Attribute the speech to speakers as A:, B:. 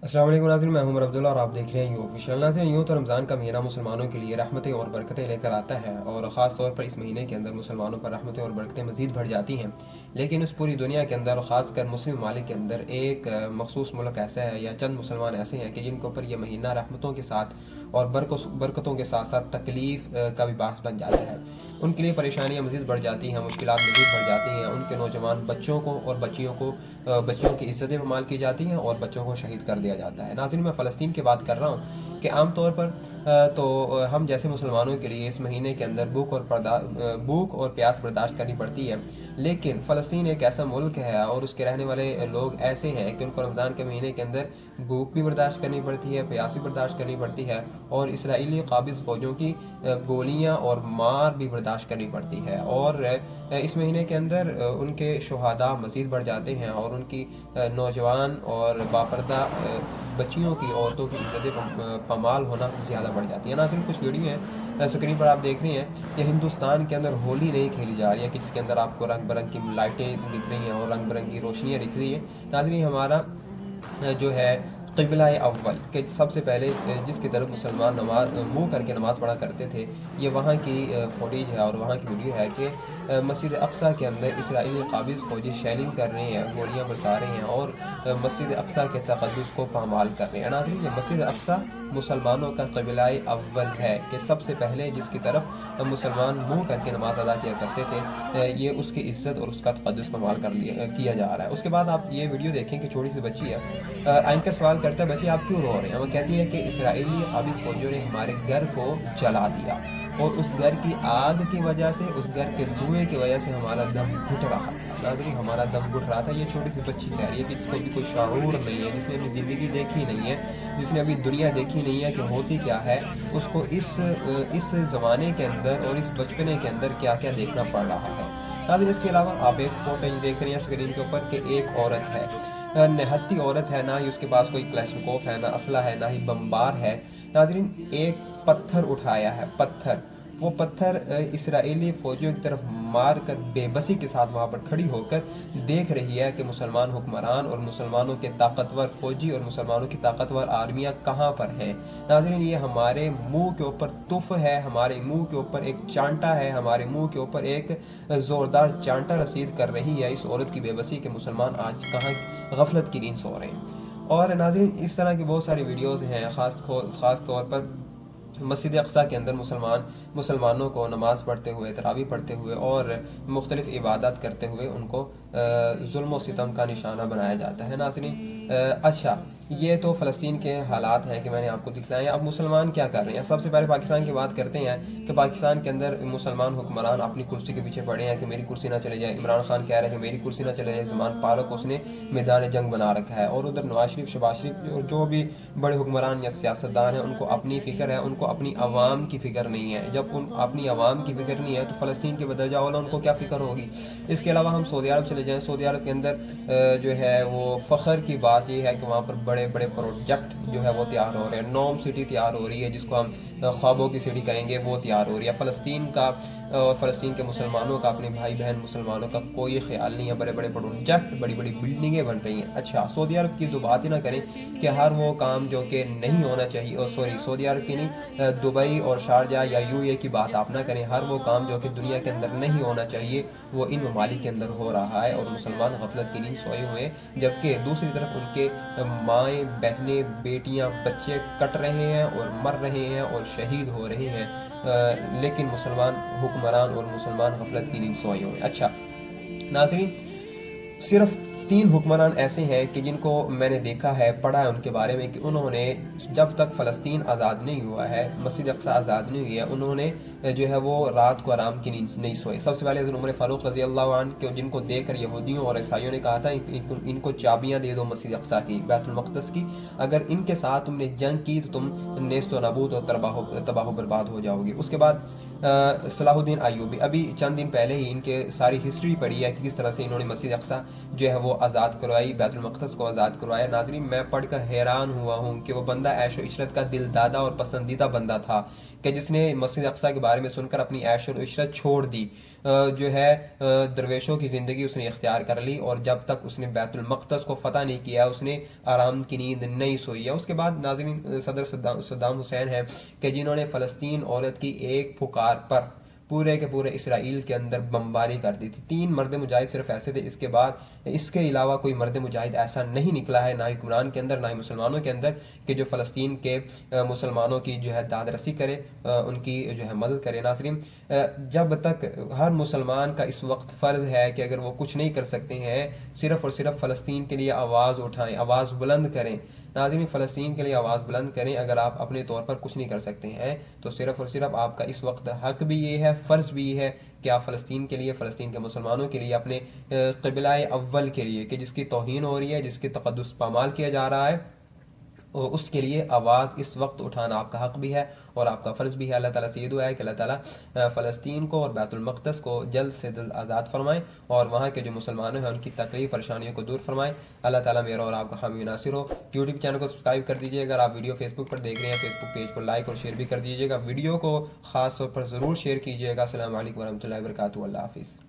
A: अस्सलाम वालेकुम नाज़रीन, मैं उमर अब्दुल्ला और आप देख रहे हैं यू ऑफिशियल। नाज़रीन, यूँ तो रमज़ान का महीना मुसलमानों के लिए रहमतें और बरकतें लेकर आता है और ख़ास तौर पर इस महीने के अंदर मुसलमानों पर रहमतें और बरकतें मज़ीद बढ़ जाती हैं। लेकिन उस पूरी दुनिया के अंदर, ख़ासकर मुस्लिम ममालिक के अंदर, एक मखसूस मुल्क ऐसा है या चंद मुसलमान ऐसे हैं कि जिनके ऊपर यह महीना रहमतों के साथ और बरकतों के साथ साथ तकलीफ़ का भी बास बन जाता है। उनके लिए परेशानियाँ मज़ीद बढ़ जाती हैं, मुश्किलात मज़ीद बढ़ जाती हैं। उनके नौजवान बच्चों को और बच्चियों की इज़्ज़तें पामाल की जाती हैं और बच्चों को शहीद कर दिया जाता है। नाज़रीन, मैं फ़लस्तीन की बात कर रहा हूँ कि आम तौर पर हम जैसे मुसलमानों के लिए इस महीने के अंदर भूख और प्यास बर्दाश्त करनी पड़ती है। लेकिन फ़लस्तीन एक ऐसा मुल्क है और उसके रहने वाले लोग ऐसे हैं कि उनको रमज़ान के महीने के अंदर भूख भी बर्दाश्त करनी पड़ती है, प्यास भी बर्दाश्त करनी पड़ती है और इसराइली काबिज़ फ़ौजों की गोलियां और मार भी बर्दाश्त करनी पड़ती है। और इस महीने के अंदर उनके शुहादा मज़ीद बढ़ जाते हैं और उनकी नौजवान और बापर्दा बच्चियों की, औरतों की इज़्ज़तें पमाल होना ज़्यादा बढ़ जाती है। नाज़रीन, कुछ वीडियो हैं स्क्रीन पर आप देख रहे हैं कि हिंदुस्तान के अंदर होली नहीं खेली जा रही है कि जिसके अंदर आपको रंग बिरंग की लाइटें दिख रही हैं और रंग बिरंगी रोशनियाँ दिख रही हैं। नाज़रीन, हमारा जो है क़िबला अव्वल के सबसे पहले जिसकी तरफ मुसलमान नमाज मुँह करके नमाज़ पढ़ा करते थे, ये वहाँ की फुटेज है और वहाँ की वीडियो है कि मस्जिद अक़सा के अंदर इसराइली काबिज़ फ़ौजी शेलिंग कर रहे हैं, गोलियाँ बरसा रहे हैं और मस्जिद अक़सा के तक़द्दुस को पामाल कर रहे हैं। नाज़रीन, ये मस्जिद अक़सा मुसलमानों का क़िबला अव्वल है कि सबसे पहले जिसकी तरफ मुसलमान मुँह करके नमाज़ अदा किया करते थे, ये उसकी इज़्ज़त और उसका तक़द्दुस पामाल किया जा रहा है। उसके बाद आप ये वीडियो देखें कि छोटी सी बच्ची है, एंकर सवाल करता है, बच्ची आप क्यों रो रहे हैं? वो कहती है कि इसराइली काबिज़ फ़ौजियों ने हमारे घर को जला दिया और उस घर की आग की वजह से, उस घर के धुएं की वजह से हमारा दम घुट रहा था। नाज़रीन, हमारा दम घुट रहा था। ये छोटी सी बच्ची कह रही है कि जिसको भी कोई शऊर नहीं है, जिसने अपनी ज़िंदगी देखी नहीं है, जिसने अभी दुनिया देखी नहीं है कि होती क्या है, उसको इस ज़माने के अंदर और इस बचपने के अंदर क्या क्या देखना पड़ रहा है। नाज़रीन, इसके अलावा आप एक फोटेज देख रही हैं स्क्रीन के ऊपर कि एक औरत है, निहत्ती औरत है, ना ही उसके पास कोई क्लैशनकोफ है, ना असला है, ना ही बमबार है। नाज़रीन, एक पत्थर उठाया है, पत्थर, वो पत्थर इसराइली फ़ौजियों की तरफ मार कर बेबसी के साथ वहाँ पर खड़ी होकर देख रही है कि मुसलमान हुक्मरान और मुसलमानों के ताकतवर फ़ौजी और मुसलमानों की ताकतवर आर्मियाँ कहाँ पर हैं। नाज़रीन, ये हमारे मुंह के ऊपर तुफ़ है, हमारे मुंह के ऊपर एक चांटा है, हमारे मुंह के ऊपर एक ज़ोरदार चांटा रसीद कर रही है इस औरत की बेबसी के मुसलमान आज कहाँ गफलत की नींद सो रहे हैं। और नाज़रीन, इस तरह की बहुत सारी वीडियोज़ हैं, ख़ास तौर पर मस्जिद अक़सा के अंदर मुसलमानों को नमाज़ पढ़ते हुए, तरावी पढ़ते हुए और मुख्तलिफ़ इबादत करते हुए उनको ज़ुल्म व सितम का निशाना बनाया जाता है। नाज़रीन, अच्छा, ये तो फ़लस्तीन के हालात हैं कि मैंने आपको दिखलाए। अब मुसलमान क्या कर रहे हैं? सबसे पहले पाकिस्तान की बात करते हैं कि पाकिस्तान के अंदर मुसलमान हुक्मरान अपनी कुर्सी के पीछे पड़े हैं कि मेरी कुर्सी ना चले जाए। इमरान खान कह रहे हैं कि मेरी कुर्सी ना चले जाए, ज़मान फारूक उसने मैदान जंग बना रखा है और उधर नवाज शरीफ, शहबाज शरीफ और जो भी बड़े हुक्मरान या सियासतदान हैं, उनको अपनी फ़िक्र है, उनको अपनी आवाम की फ़िक्र नहीं है। जब उन अपनी आवाम की फ़िक्र नहीं है तो फ़लस्तीन के बदरजा वाला उनको क्या फ़िक्र होगी। इसके अलावा हम सऊदी अरब चले जाएँ, सऊदी अरब के अंदर जो है वो फ़ख्र की बात ये है कि वहाँ पर बड़े बड़े प्रोजेक्ट जो है वो तैयार हो रहे हैं। नोम सिटी तैयार हो रही है, जिसको हम ख्वाबों की सिटी कहेंगे, वो तैयार हो रही है। फ़लस्तीन का और फ़लस्तीन के मुसलमानों का, अपने भाई बहन मुसलमानों का कोई ख्याल नहीं है। बड़े बड़े प्रोजेक्ट, बड़ी बड़ी बिल्डिंगें बन रही हैं। अच्छा, सऊदी अरब की तो बात ही ना करें कि हर वो काम जो कि नहीं होना चाहिए, और सॉरी, सऊदी अरब की नहीं, दुबई और शारजा या यूएई की बात आप ना करें। हर वो काम जो कि दुनिया के अंदर नहीं होना चाहिए वो इन ममालिक के अंदर हो रहा है और मुसलमान गफलत की नींद सोए हुए हैं, जबकि दूसरी तरफ उनके माएँ, बहनें, बेटियां, बच्चे कट रहे हैं और मर रहे हैं और शहीद हो रहे हैं, लेकिन मुसलमान हुक्मरान और मुसलमान गफलत की नींद सोए हुए हैं। अच्छा नाज़रीन, सिर्फ 3 हुक्मरान ऐसे हैं कि जिनको मैंने देखा है, पढ़ा है उनके बारे में कि उन्होंने जब तक फ़लस्तीन आज़ाद नहीं हुआ है, मस्जिद अक़सा आज़ाद नहीं हुई है, उन्होंने जो है वो रात को आराम की नींद नहीं सोए। सबसे पहले हज़रत उमर फ़ारूक रज़ी अल्लाह अन्हु, जिनको देखकर यहूदियों और ईसाइयों ने कहा था इनको चाबियाँ दे दो मस्जिद अक़सा की, बैतुल मक़दस की, अगर इनके साथ तुमने जंग की तो तुम नेस्त व नबूद और तबाह बर्बाद हो जाओगे। उसके बाद सलाहुद्दीन अय्यूबी, अभी चंद दिन पहले ही इनके सारी हिस्ट्री पढ़ी है कि किस तरह से इन्होंने मस्जिद अक़सा जो है वो आज़ाद करवाई, बैतुल मक़दस को आज़ाद करवाया। नाज़रीन, मैं पढ़कर हैरान हुआ हूँ कि वो बंदा ऐशो इशरत का दिलदादा और पसंदीदा बंदा था कि जिसने मस्जिद अक़सा के बारे بارے میں سن کر اپنی عیش و عشرت چھوڑ دی، جو ہے درویشوں کی زندگی اس نے اختیار کر لی، اور جب تک اس نے بیت المقدس کو فتح نہیں کیا اس نے آرام کی نیند نہیں سوئی ہے۔ اس کے بعد ناظرین صدر صدام حسین ہیں کہ جنہوں نے فلسطین عورت کی ایک پکار پر پورے کے پورے اسرائیل کے اندر بمباری کر دی تھی۔ 3 مرد مجاہد صرف ایسے تھے، اس کے بعد اس کے علاوہ کوئی مرد مجاہد ایسا نہیں نکلا ہے، نہ حکمران کے اندر نہ ہی مسلمانوں کے اندر، کہ جو فلسطین کے مسلمانوں کی جو ہے داد رسی کرے، ان کی جو ہے مدد کرے۔ ناظرین جب تک ہر مسلمان کا اس وقت فرض ہے کہ اگر وہ کچھ نہیں کر سکتے ہیں صرف اور صرف فلسطین کے لیے آواز اٹھائیں، آواز بلند کریں۔ ناظرین فلسطین کے لیے آواز بلند کریں۔ اگر آپ اپنے طور پر کچھ نہیں کر سکتے ہیں تو صرف اور صرف آپ کا اس وقت حق بھی یہ ہے، فرض بھی یہ ہے کہ آپ فلسطین کے لیے، فلسطین کے مسلمانوں کے لیے، اپنے قبلہ اول کے لیے کہ جس کی توہین ہو رہی ہے، جس کی تقدس پامال کیا جا رہا ہے، اس کے لیے آواز اس وقت اٹھانا آپ کا حق بھی ہے اور آپ کا فرض بھی ہے۔ اللہ تعالیٰ سے یہ دعا ہے کہ اللہ تعالیٰ فلسطین کو اور بیت المقدس کو جلد سے جلد آزاد فرمائیں اور وہاں کے جو مسلمان ہیں ان کی تکلیف پریشانیوں کو دور فرمائیں۔ اللہ تعالیٰ میرا اور آپ کا حامی ناصر ہو۔ یوٹیوب چینل کو سبسکرائب کر دیجیے، اگر آپ ویڈیو فیس بک پر دیکھ رہے ہیں فیس بک پیج کو لائک اور شیئر بھی کر دیجیے گا، ویڈیو کو خاص طور پر ضرور شیئر کیجیے گا۔ السلام علیکم ورحمۃ اللہ وبرکاتہ، اللہ حافظ۔